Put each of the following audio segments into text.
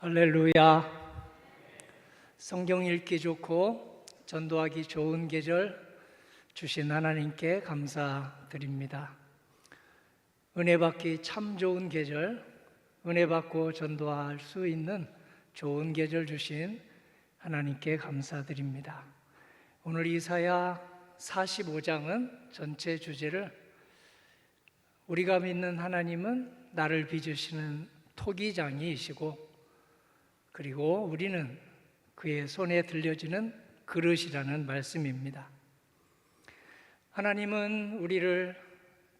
할렐루야. 성경 읽기 좋고 전도하기 좋은 계절 주신 하나님께 감사드립니다. 은혜 받기 참 좋은 계절, 은혜 받고 전도할 수 있는 좋은 계절 주신 하나님께 감사드립니다. 오늘 이사야 45장은 전체 주제를 우리가 믿는 하나님은 나를 빚으시는 토기장이시고 그리고 우리는 그의 손에 들려지는 그릇이라는 말씀입니다. 하나님은 우리를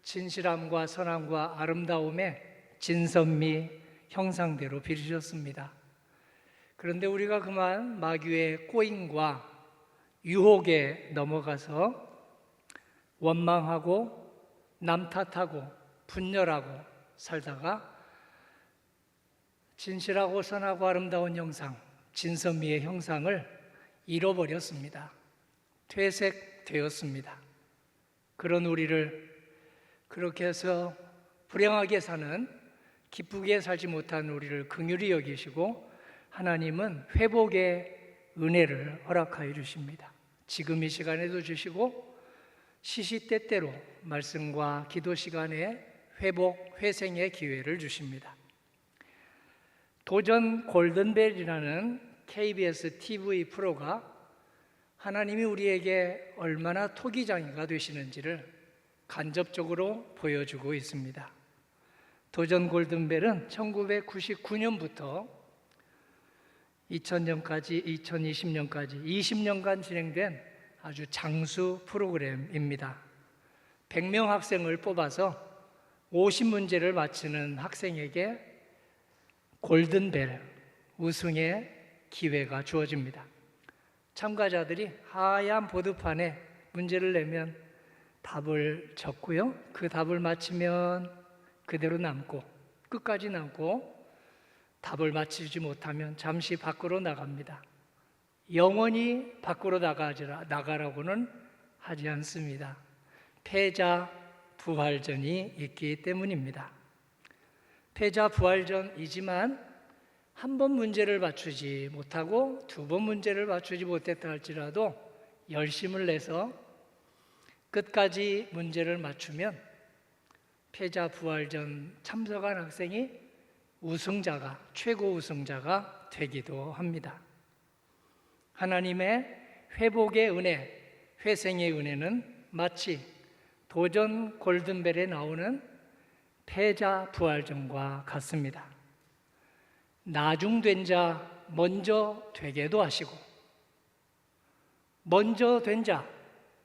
진실함과 선함과 아름다움의 진선미 형상대로 빚으셨습니다. 그런데 우리가 그만 마귀의 꼬임과 유혹에 넘어가서 원망하고 남 탓하고 분열하고 살다가 진실하고 선하고 아름다운 형상, 진선미의 형상을 잃어버렸습니다. 퇴색되었습니다. 그런 우리를 그렇게 해서 불행하게 사는, 기쁘게 살지 못한 우리를 긍휼히 여기시고 하나님은 회복의 은혜를 허락하여 주십니다. 지금 이 시간에도 주시고 시시때때로 말씀과 기도 시간에 회복, 회생의 기회를 주십니다. 도전 골든벨이라는 KBS TV 프로가 하나님이 우리에게 얼마나 토기장이가 되시는지를 간접적으로 보여주고 있습니다. 도전 골든벨은 1999년부터 2000년까지 2020년까지 20년간 진행된 아주 장수 프로그램입니다. 100명 학생을 뽑아서 50문제를 맞히는 학생에게 골든벨, 우승의 기회가 주어집니다. 참가자들이 하얀 보드판에 문제를 내면 답을 적고요. 그 답을 맞히면 그대로 남고 끝까지 남고 답을 맞히지 못하면 잠시 밖으로 나갑니다. 영원히 밖으로 나가라고는 하지 않습니다. 패자 부활전이 있기 때문입니다. 패자 부활전이지만 한 번 문제를 맞추지 못하고 두 번 문제를 맞추지 못했다 할지라도 열심을 내서 끝까지 문제를 맞추면 패자 부활전 참석한 학생이 우승자가, 최고 우승자가 되기도 합니다. 하나님의 회복의 은혜, 회생의 은혜는 마치 도전 골든벨에 나오는 패자 부활전과 같습니다. 나중된 자 먼저 되게도 하시고 먼저 된 자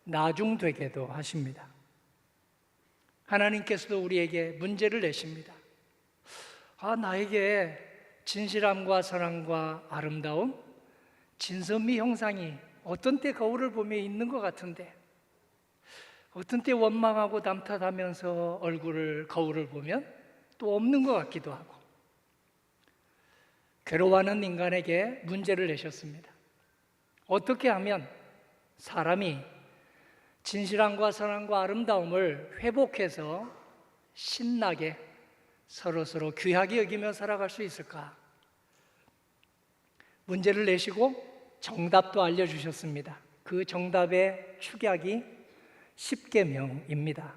나중되게도 하십니다. 하나님께서도 우리에게 문제를 내십니다. 나에게 진실함과 선함과 아름다움, 진선미 형상이 어떤 때 거울을 보며 있는 것 같은데 어떤 때 원망하고 남탓하면서 거울을 보면 또 없는 것 같기도 하고 괴로워하는 인간에게 문제를 내셨습니다. 어떻게 하면 사람이 진실함과 선함과 아름다움을 회복해서 신나게 서로서로 귀하게 여기며 살아갈 수 있을까? 문제를 내시고 정답도 알려주셨습니다. 그 정답의 축약이 10계명입니다.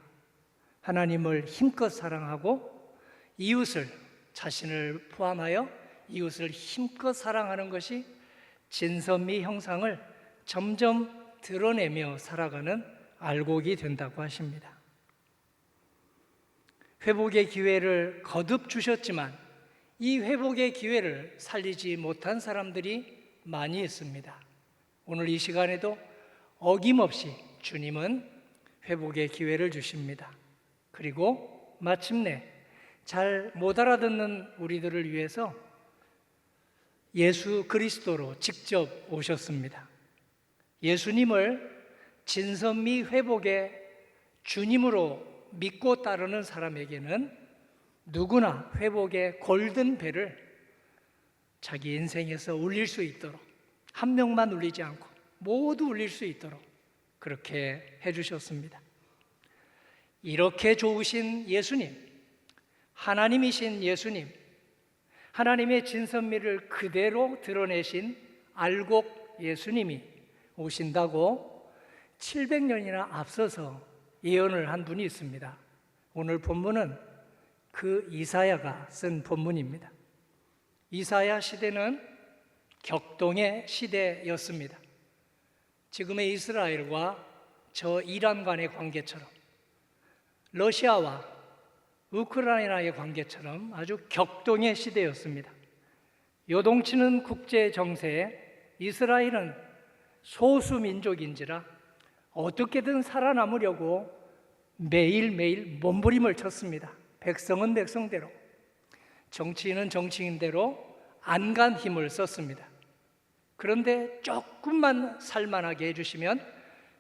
하나님을 힘껏 사랑하고 이웃을, 자신을 포함하여 이웃을 힘껏 사랑하는 것이 진선미 형상을 점점 드러내며 살아가는 알곡이 된다고 하십니다. 회복의 기회를 거듭 주셨지만 이 회복의 기회를 살리지 못한 사람들이 많이 있습니다. 오늘 이 시간에도 어김없이 주님은 회복의 기회를 주십니다. 그리고 마침내 잘 못 알아듣는 우리들을 위해서 예수 그리스도로 직접 오셨습니다. 예수님을 진선미 회복의 주님으로 믿고 따르는 사람에게는 누구나 회복의 골든벨을 자기 인생에서 울릴 수 있도록, 한 명만 울리지 않고 모두 울릴 수 있도록 그렇게 해주셨습니다. 이렇게 좋으신 예수님, 하나님이신 예수님, 하나님의 진선미를 그대로 드러내신 알곡 예수님이 오신다고 700년이나 앞서서 예언을 한 분이 있습니다. 오늘 본문은 그 이사야가 쓴 본문입니다. 이사야 시대는 격동의 시대였습니다. 지금의 이스라엘과 저 이란 간의 관계처럼, 러시아와 우크라이나의 관계처럼 아주 격동의 시대였습니다. 요동치는 국제 정세에 이스라엘은 소수 민족인지라 어떻게든 살아남으려고 매일매일 몸부림을 쳤습니다. 백성은 백성대로, 정치인은 정치인대로 안간 힘을 썼습니다. 그런데 조금만 살만하게 해주시면,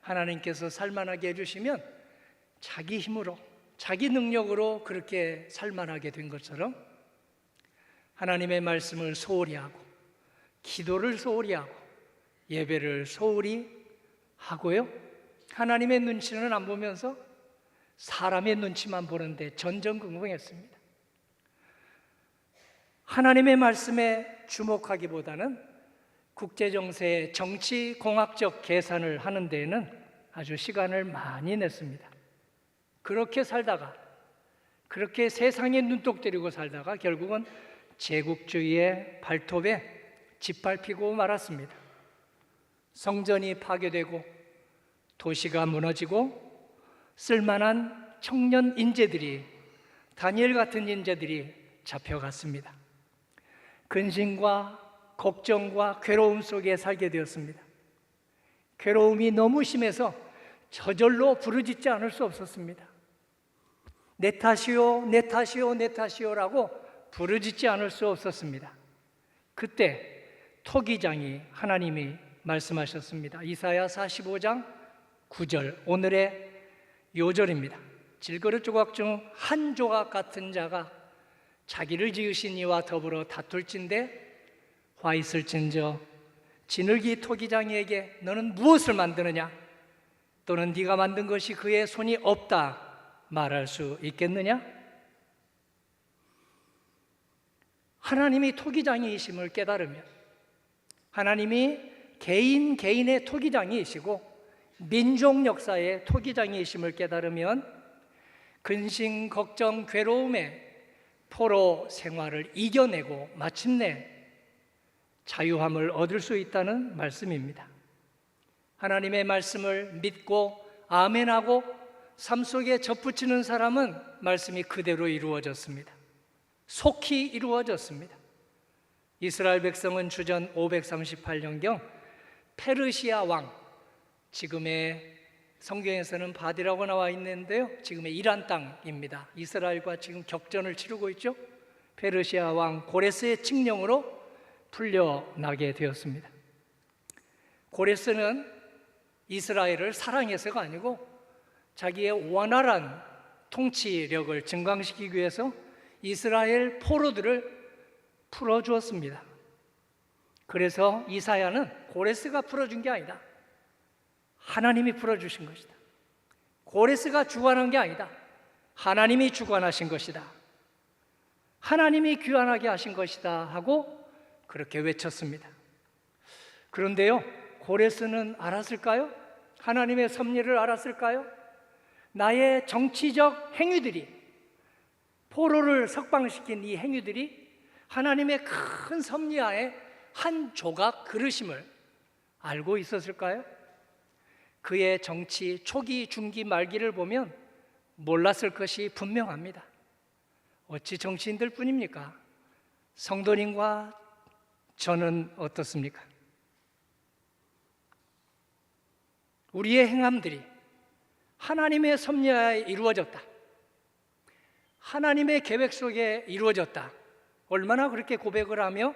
하나님께서 살만하게 해주시면 자기 힘으로, 자기 능력으로 그렇게 살만하게 된 것처럼 하나님의 말씀을 소홀히 하고, 기도를 소홀히 하고, 예배를 소홀히 하고요, 하나님의 눈치는 안 보면서 사람의 눈치만 보는데 전전긍긍했습니다. 하나님의 말씀에 주목하기보다는 국제정세의 정치공학적 계산을 하는 데에는 아주 시간을 많이 냈습니다. 그렇게 살다가, 그렇게 세상에 눈독 들이고 살다가 결국은 제국주의의 발톱에 짓밟히고 말았습니다. 성전이 파괴되고 도시가 무너지고 쓸만한 청년 인재들이, 다니엘 같은 인재들이 잡혀갔습니다. 근심과 걱정과 괴로움 속에 살게 되었습니다. 괴로움이 너무 심해서 저절로 부르짖지 않을 수 없었습니다. 내 탓이요, 내 탓이요, 내 탓이요라고 부르짖지 않을 수 없었습니다. 그때 토기장이 하나님이 말씀하셨습니다. 이사야 45장 9절, 오늘의 요절입니다. 질그릇 조각 중 한 조각 같은 자가 자기를 지으신 이와 더불어 다툴진대 화 있을진저 지늘기 토기장이에게 너는 무엇을 만드느냐, 또는 네가 만든 것이 그의 손이 없다 말할 수 있겠느냐? 하나님이 토기장이심을 깨달으면, 하나님이 개인의 토기장이시고 민족 역사의 토기장이심을 깨달으면 근심, 걱정, 괴로움에 포로 생활을 이겨내고 마침내 자유함을 얻을 수 있다는 말씀입니다. 하나님의 말씀을 믿고 아멘하고 삶 속에 접붙이는 사람은 말씀이 그대로 이루어졌습니다. 속히 이루어졌습니다. 이스라엘 백성은 주전 538년경 페르시아 왕, 지금의 성경에서는 바디라고 나와 있는데요, 지금의 이란 땅입니다. 이스라엘과 지금 격전을 치르고 있죠. 페르시아 왕 고레스의 칙령으로 풀려나게 되었습니다. 고레스는 이스라엘을 사랑해서가 아니고 자기의 원활한 통치력을 증강시키기 위해서 이스라엘 포로들을 풀어주었습니다. 그래서 이사야는 고레스가 풀어준 게 아니다, 하나님이 풀어주신 것이다. 고레스가 주관한 게 아니다, 하나님이 주관하신 것이다. 하나님이 귀환하게 하신 것이다 하고 그렇게 외쳤습니다. 그런데요, 고레스는 알았을까요? 하나님의 섭리를 알았을까요? 나의 정치적 행위들이, 포로를 석방시킨 이 행위들이 하나님의 큰 섭리하에 한 조각 그릇임을 알고 있었을까요? 그의 정치 초기, 중기, 말기를 보면 몰랐을 것이 분명합니다. 어찌 정치인들 뿐입니까? 성도님과 저는 어떻습니까? 우리의 행함들이 하나님의 섭리하에 이루어졌다, 하나님의 계획 속에 이루어졌다, 얼마나 그렇게 고백을 하며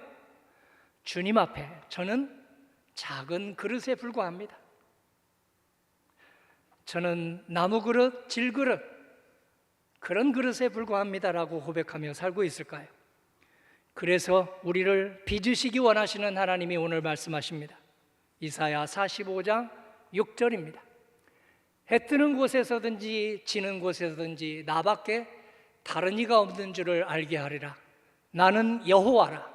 주님 앞에 저는 작은 그릇에 불과합니다, 저는 나무 그릇, 질 그릇, 그런 그릇에 불과합니다라고 고백하며 살고 있을까요? 그래서 우리를 빚으시기 원하시는 하나님이 오늘 말씀하십니다. 이사야 45장 6절입니다. 해 뜨는 곳에서든지 지는 곳에서든지 나밖에 다른 이가 없는 줄을 알게 하리라. 나는 여호와라.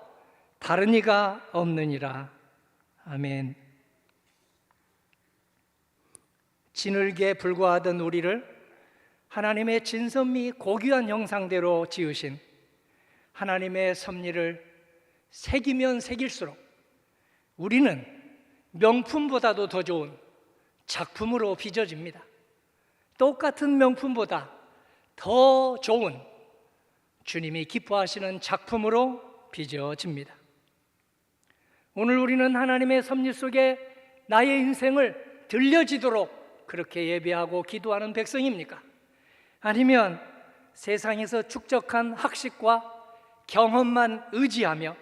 다른 이가 없느니라. 아멘. 진흙에 불과하던 우리를 하나님의 진선미 고귀한 형상대로 지으신 하나님의 섭리를 새기면 새길수록 우리는 명품보다도 더 좋은 작품으로 빚어집니다. 똑같은 명품보다 더 좋은 주님이 기뻐하시는 작품으로 빚어집니다. 오늘 우리는 하나님의 섭리 속에 나의 인생을 들려지도록 그렇게 예배하고 기도하는 백성입니까? 아니면 세상에서 축적한 학식과 경험만 의지하며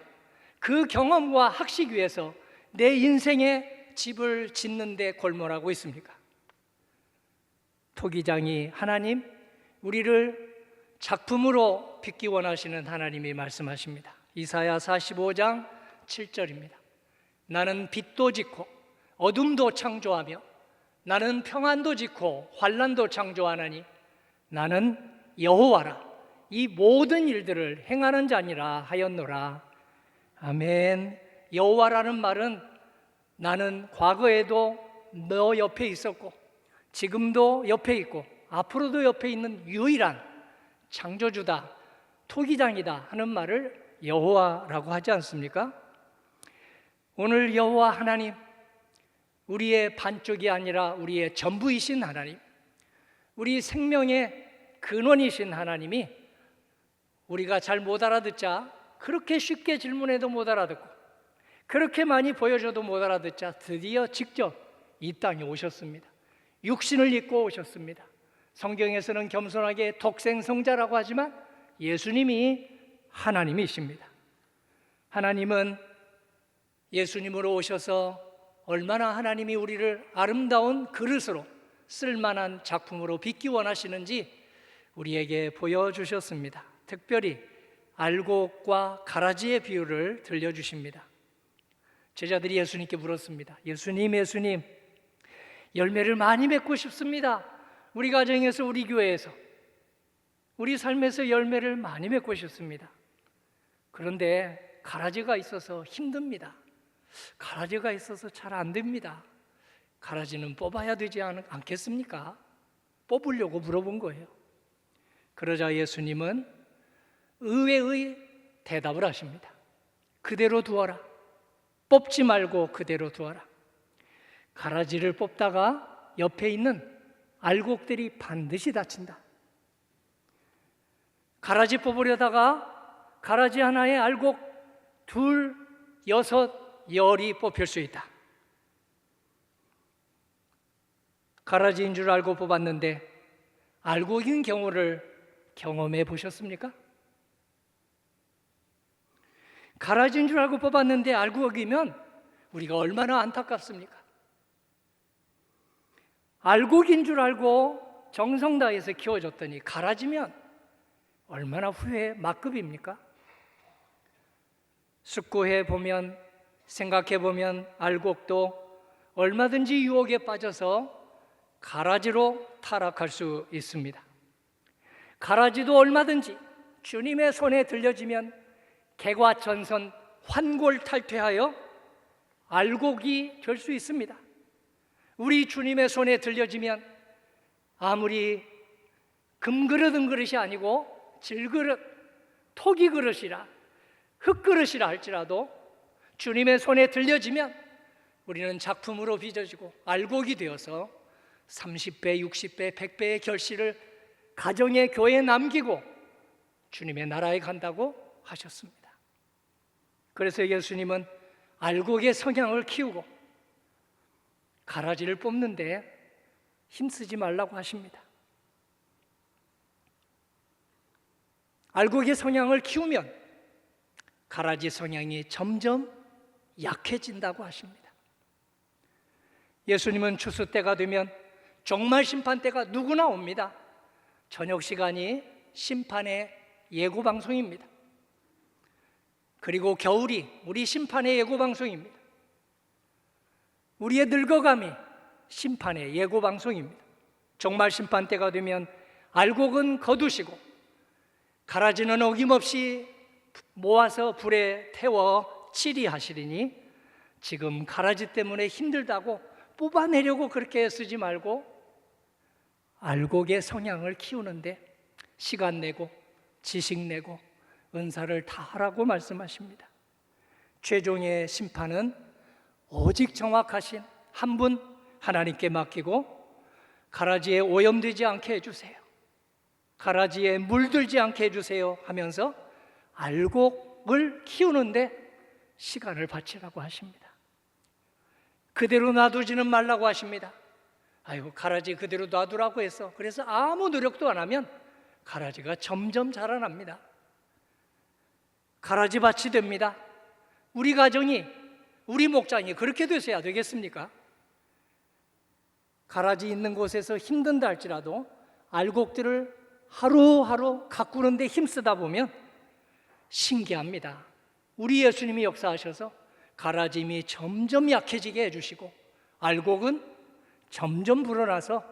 그 경험과 학식 위에서 내 인생의 집을 짓는 데 골몰하고 있습니까? 토기장이 하나님, 우리를 작품으로 빚기 원하시는 하나님이 말씀하십니다. 이사야 45장 7절입니다. 나는 빛도 짓고 어둠도 창조하며 나는 평안도 짓고 환난도 창조하나니 나는 여호와라. 이 모든 일들을 행하는 자니라 하였노라. 아멘. 여호와라는 말은 나는 과거에도 너 옆에 있었고 지금도 옆에 있고 앞으로도 옆에 있는 유일한 창조주다, 토기장이다 하는 말을 여호와라고 하지 않습니까? 오늘 여호와 하나님, 우리의 반쪽이 아니라 우리의 전부이신 하나님, 우리 생명의 근원이신 하나님이 우리가 잘 못 알아듣자 그렇게 쉽게 질문해도 못 알아듣고 그렇게 많이 보여줘도 못 알아듣자 드디어 직접 이 땅에 오셨습니다. 육신을 입고 오셨습니다. 성경에서는 겸손하게 독생성자라고 하지만 예수님이 하나님이십니다. 하나님은 예수님으로 오셔서 얼마나 하나님이 우리를 아름다운 그릇으로 쓸만한 작품으로 빚기 원하시는지 우리에게 보여주셨습니다. 특별히 알곡과 가라지의 비유를 들려주십니다. 제자들이 예수님께 물었습니다. 예수님, 예수님, 열매를 많이 맺고 싶습니다. 우리 가정에서, 우리 교회에서, 우리 삶에서 열매를 많이 맺고 싶습니다. 그런데 가라지가 있어서 힘듭니다. 가라지가 있어서 잘 안 됩니다. 가라지는 뽑아야 되지 않겠습니까? 뽑으려고 물어본 거예요. 그러자 예수님은 의외의 대답을 하십니다. 그대로 두어라. 뽑지 말고 그대로 두어라. 가라지를 뽑다가 옆에 있는 알곡들이 반드시 다친다. 가라지 뽑으려다가 가라지 하나에 알곡 2, 6, 10이 뽑힐 수 있다. 가라지인 줄 알고 뽑았는데 알곡인 경우를 경험해 보셨습니까? 가라지인 줄 알고 뽑았는데 알곡이면 우리가 얼마나 안타깝습니까? 알곡인 줄 알고 정성 다해서 키워줬더니 가라지면 얼마나 후회 막급입니까? 숙고해 보면, 생각해 보면 알곡도 얼마든지 유혹에 빠져서 가라지로 타락할 수 있습니다. 가라지도 얼마든지 주님의 손에 들려지면 개과천선 환골탈퇴하여 알곡이 될 수 있습니다. 우리 주님의 손에 들려지면 아무리 금그릇은 그릇이 아니고 질그릇, 토기 그릇이라 흙그릇이라 할지라도 주님의 손에 들려지면 우리는 작품으로 빚어지고 알곡이 되어서 30배, 60배, 100배의 결실을 가정에, 교회에 남기고 주님의 나라에 간다고 하셨습니다. 그래서 예수님은 알곡의 성향을 키우고 가라지를 뽑는데 힘쓰지 말라고 하십니다. 알곡의 성향을 키우면 가라지 성향이 점점 약해진다고 하십니다. 예수님은 추수 때가 되면 종말 심판 때가 누구나 옵니다. 저녁 시간이 심판의 예고 방송입니다. 그리고 겨울이 우리 심판의 예고 방송입니다. 우리의 늙어감이 심판의 예고 방송입니다. 종말 심판 때가 되면 알곡은 거두시고 가라지는 어김없이 모아서 불에 태워 찌리하시리니 지금 가라지 때문에 힘들다고 뽑아내려고 그렇게 쓰지 말고 알곡의 성향을 키우는데 시간 내고 지식 내고 은사를 다하라고 말씀하십니다. 최종의 심판은 오직 정확하신 한 분 하나님께 맡기고 가라지에 오염되지 않게 해주세요, 가라지에 물들지 않게 해주세요 하면서 알곡을 키우는데 시간을 바치라고 하십니다. 그대로 놔두지는 말라고 하십니다. 아이고, 가라지 그대로 놔두라고 했어. 그래서 아무 노력도 안 하면 가라지가 점점 자라납니다. 가라지밭이 됩니다. 우리 가정이, 우리 목장이 그렇게 되셔야 되겠습니까? 가라지 있는 곳에서 힘든다 할지라도 알곡들을 하루하루 가꾸는데 힘쓰다 보면 신기합니다. 우리 예수님이 역사하셔서 가라짐이 점점 약해지게 해주시고 알곡은 점점 불어나서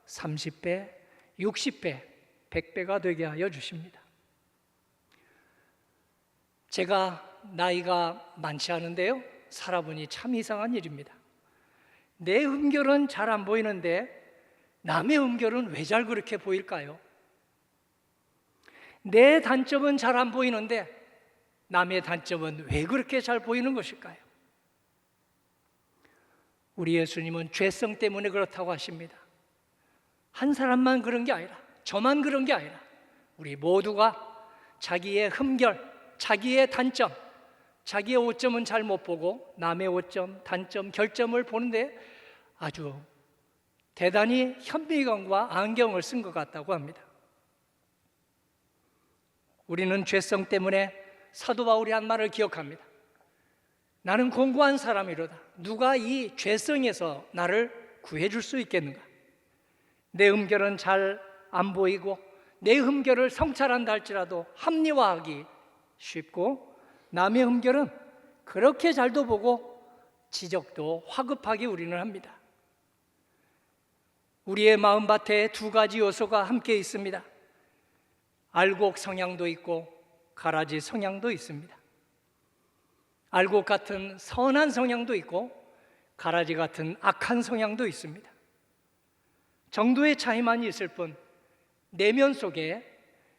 30배, 60배, 100배가 되게 하여 주십니다. 제가 나이가 많지 않은데요, 살아보니 참 이상한 일입니다. 내 흠결은 잘 안 보이는데 남의 흠결은 왜 잘 그렇게 보일까요? 내 단점은 잘 안 보이는데 남의 단점은 왜 그렇게 잘 보이는 것일까요? 우리 예수님은 죄성 때문에 그렇다고 하십니다. 한 사람만 그런 게 아니라, 저만 그런 게 아니라 우리 모두가 자기의 흠결, 자기의 단점, 자기의 오점은 잘 못 보고 남의 오점, 단점, 결점을 보는데 아주 대단히 현미경과 안경을 쓴 것 같다고 합니다. 우리는 죄성 때문에 사도 바울이 한 말을 기억합니다. 나는 공고한 사람이로다. 누가 이 죄성에서 나를 구해줄 수 있겠는가? 내 흠결은 잘 안 보이고 내 흠결을 성찰한다 할지라도 합리화하기 쉽고 남의 흠결은 그렇게 잘도 보고 지적도 화급하게 우리는 합니다. 우리의 마음밭에 두 가지 요소가 함께 있습니다. 알곡 성향도 있고 가라지 성향도 있습니다. 알곡 같은 선한 성향도 있고 가라지 같은 악한 성향도 있습니다. 정도의 차이만 있을 뿐 내면 속에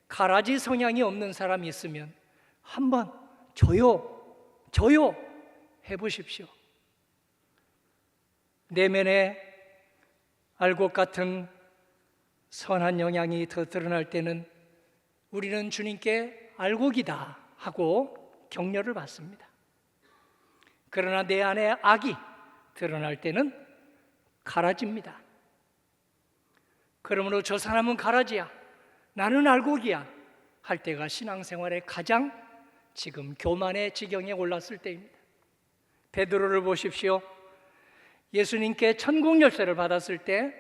가라지 성향이 없는 사람이 있으면 한번 저요 해보십시오. 내면에 알곡 같은 선한 영향이 더 드러날 때는 우리는 주님께 알곡이다 하고 격려를 받습니다. 그러나 내 안에 악이 드러날 때는 가라지입니다. 그러므로 저 사람은 가라지야, 나는 알곡이야 할 때가 신앙생활의 가장 지금 교만의 지경에 올랐을 때입니다. 베드로를 보십시오. 예수님께 천국 열쇠를 받았을 때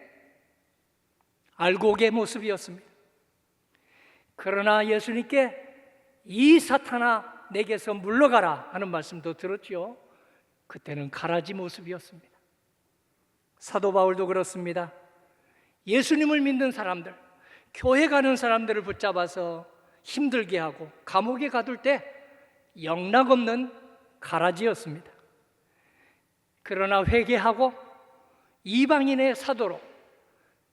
알곡의 모습이었습니다. 그러나 예수님께 이 사탄아 내게서 물러가라 하는 말씀도 들었죠. 그때는 가라지 모습이었습니다. 사도 바울도 그렇습니다. 예수님을 믿는 사람들, 교회 가는 사람들을 붙잡아서 힘들게 하고 감옥에 가둘 때 영락없는 가라지였습니다. 그러나 회개하고 이방인의 사도로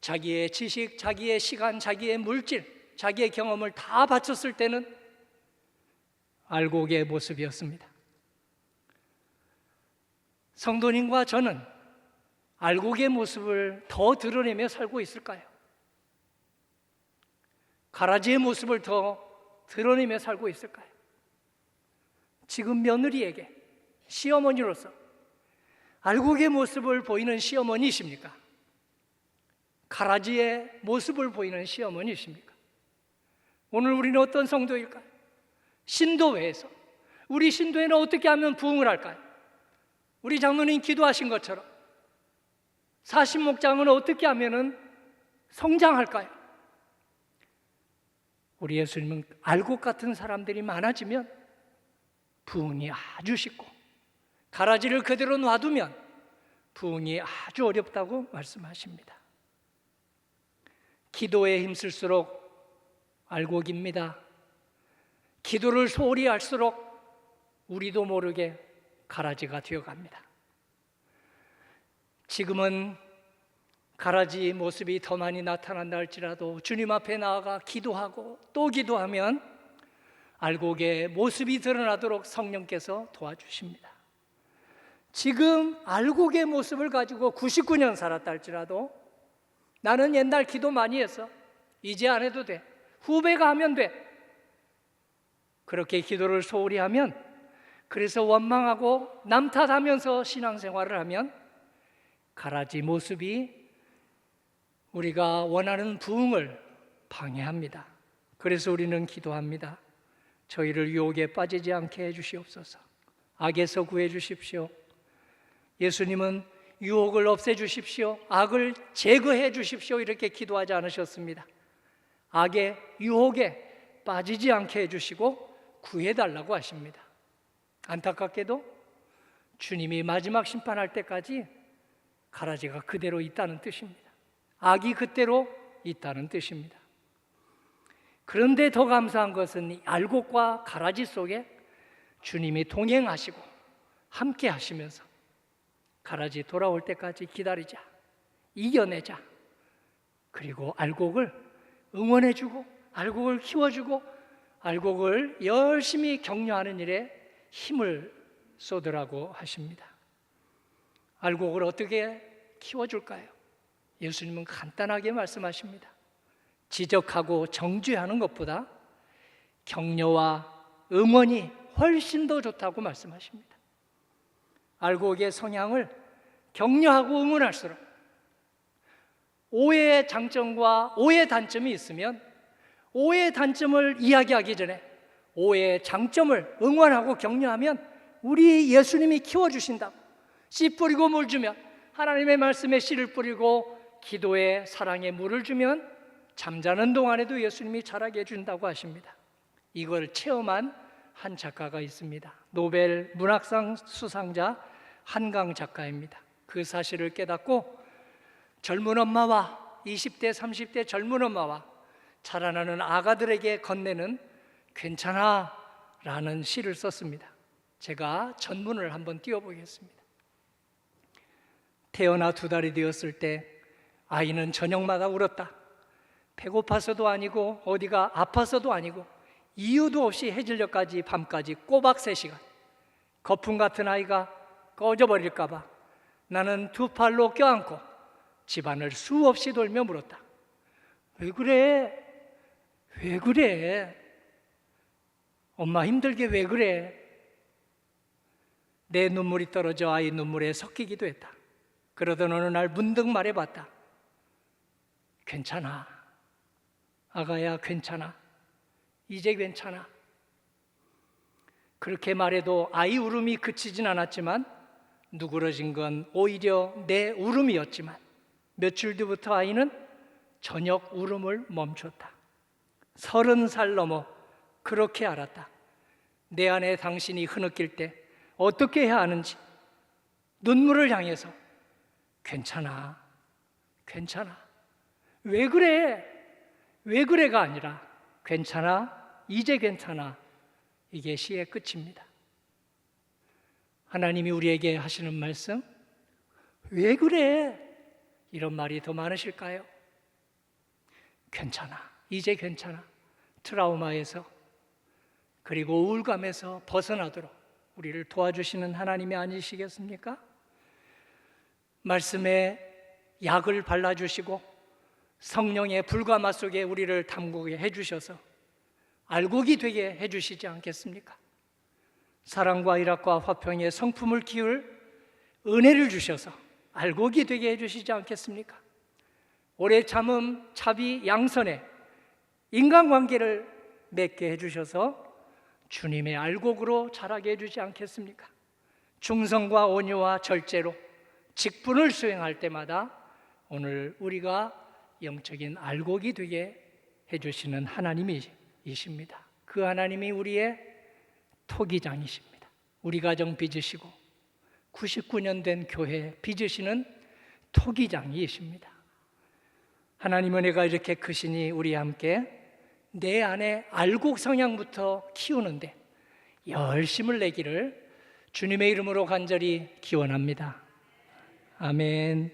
자기의 지식, 자기의 시간, 자기의 물질, 자기의 경험을 다 바쳤을 때는 알곡의 모습이었습니다. 성도님과 저는 알곡의 모습을 더 드러내며 살고 있을까요? 가라지의 모습을 더 드러내며 살고 있을까요? 지금 며느리에게 시어머니로서 알곡의 모습을 보이는 시어머니이십니까? 가라지의 모습을 보이는 시어머니이십니까? 오늘 우리는 어떤 성도일까요? 신도회에서 우리 신도회는 어떻게 하면 부흥을 할까요? 우리 장로님 기도하신 것처럼 사신목장은 어떻게 하면 성장할까요? 우리 예수님은 알곡 같은 사람들이 많아지면 부흥이 아주 쉽고 가라지를 그대로 놔두면 부흥이 아주 어렵다고 말씀하십니다. 기도에 힘쓸수록 알곡입니다. 기도를 소홀히 할수록 우리도 모르게 가라지가 되어갑니다. 지금은 가라지 모습이 더 많이 나타난다 할지라도 주님 앞에 나아가 기도하고 또 기도하면 알곡의 모습이 드러나도록 성령께서 도와주십니다. 지금 알곡의 모습을 가지고 99년 살았다 할지라도 나는 옛날 기도 많이 했어, 이제 안 해도 돼, 후배가 하면 돼, 그렇게 기도를 소홀히 하면, 그래서 원망하고 남 탓하면서 신앙생활을 하면 가라지 모습이 우리가 원하는 부흥을 방해합니다. 그래서 우리는 기도합니다. 저희를 유혹에 빠지지 않게 해주시옵소서. 악에서 구해 주십시오. 예수님은 유혹을 없애주십시오, 악을 제거해 주십시오, 이렇게 기도하지 않으셨습니다. 악의 유혹에 빠지지 않게 해주시고 구해달라고 하십니다. 안타깝게도 주님이 마지막 심판할 때까지 가라지가 그대로 있다는 뜻입니다. 악이 그대로 있다는 뜻입니다. 그런데 더 감사한 것은 이 알곡과 가라지 속에 주님이 동행하시고 함께 하시면서 가라지 돌아올 때까지 기다리자, 이겨내자, 그리고 알곡을 응원해주고 알곡을 키워주고 알곡을 열심히 격려하는 일에 힘을 쏟으라고 하십니다. 알곡을 어떻게 키워줄까요? 예수님은 간단하게 말씀하십니다. 지적하고 정죄하는 것보다 격려와 응원이 훨씬 더 좋다고 말씀하십니다. 알곡의 성향을 격려하고 응원할수록 오해의 장점과 오해의 단점이 있으면 오해의 단점을 이야기하기 전에 오해의 장점을 응원하고 격려하면 우리 예수님이 키워주신다고, 씨 뿌리고 물 주면, 하나님의 말씀에 씨를 뿌리고 기도에 사랑에 물을 주면 잠자는 동안에도 예수님이 자라게 해준다고 하십니다. 이걸 체험한 한 작가가 있습니다. 노벨 문학상 수상자 한강 작가입니다. 그 사실을 깨닫고 젊은 엄마와 20대 30대 젊은 엄마와 자라나는 아가들에게 건네는 괜찮아 라는 시를 썼습니다. 제가 전문을 한번 띄워보겠습니다. 태어나 2달이 되었을 때 아이는 저녁마다 울었다. 배고파서도 아니고 어디가 아파서도 아니고 이유도 없이 해질녘까지 밤까지 꼬박 3시간. 거품 같은 아이가 꺼져버릴까 봐 나는 2 팔로 껴안고 집안을 수없이 돌며 물었다. 왜 그래? 왜 그래? 엄마 힘들게 왜 그래? 내 눈물이 떨어져 아이 눈물에 섞이기도 했다. 그러던 어느 날 문득 말해봤다. 괜찮아. 아가야, 괜찮아. 이제 괜찮아. 그렇게 말해도 아이 울음이 그치진 않았지만 누그러진 건 오히려 내 울음이었지만 며칠 뒤부터 아이는 저녁 울음을 멈췄다. 30살 넘어 그렇게 알았다. 내 안에 당신이 흐느낄 때 어떻게 해야 하는지. 눈물을 향해서 괜찮아, 괜찮아. 왜 그래? 왜 그래가 아니라 괜찮아, 이제 괜찮아. 이게 시의 끝입니다. 하나님이 우리에게 하시는 말씀, 왜 그래? 이런 말이 더 많으실까요? 괜찮아, 이제 괜찮아. 트라우마에서 그리고 우울감에서 벗어나도록 우리를 도와주시는 하나님이 아니시겠습니까? 말씀에 약을 발라주시고 성령의 불과 맛 속에 우리를 담그게 해주셔서 알곡이 되게 해주시지 않겠습니까? 사랑과 일학과 화평의 성품을 키울 은혜를 주셔서 알곡이 되게 해주시지 않겠습니까? 오래 참음, 자비, 양선에 인간관계를 맺게 해주셔서 주님의 알곡으로 자라게 해주지 않겠습니까? 중성과 온유와 절제로 직분을 수행할 때마다 오늘 우리가 영적인 알곡이 되게 해주시는 하나님이십니다. 그 하나님이 우리의 토기장이십니다. 우리 가정 빚으시고 99년 된 교회 빚으시는 토기장이십니다. 하나님 은혜가 이렇게 크시니 우리 함께 내 안에 알곡 성향부터 키우는데 열심을 내기를 주님의 이름으로 간절히 기원합니다. 아멘.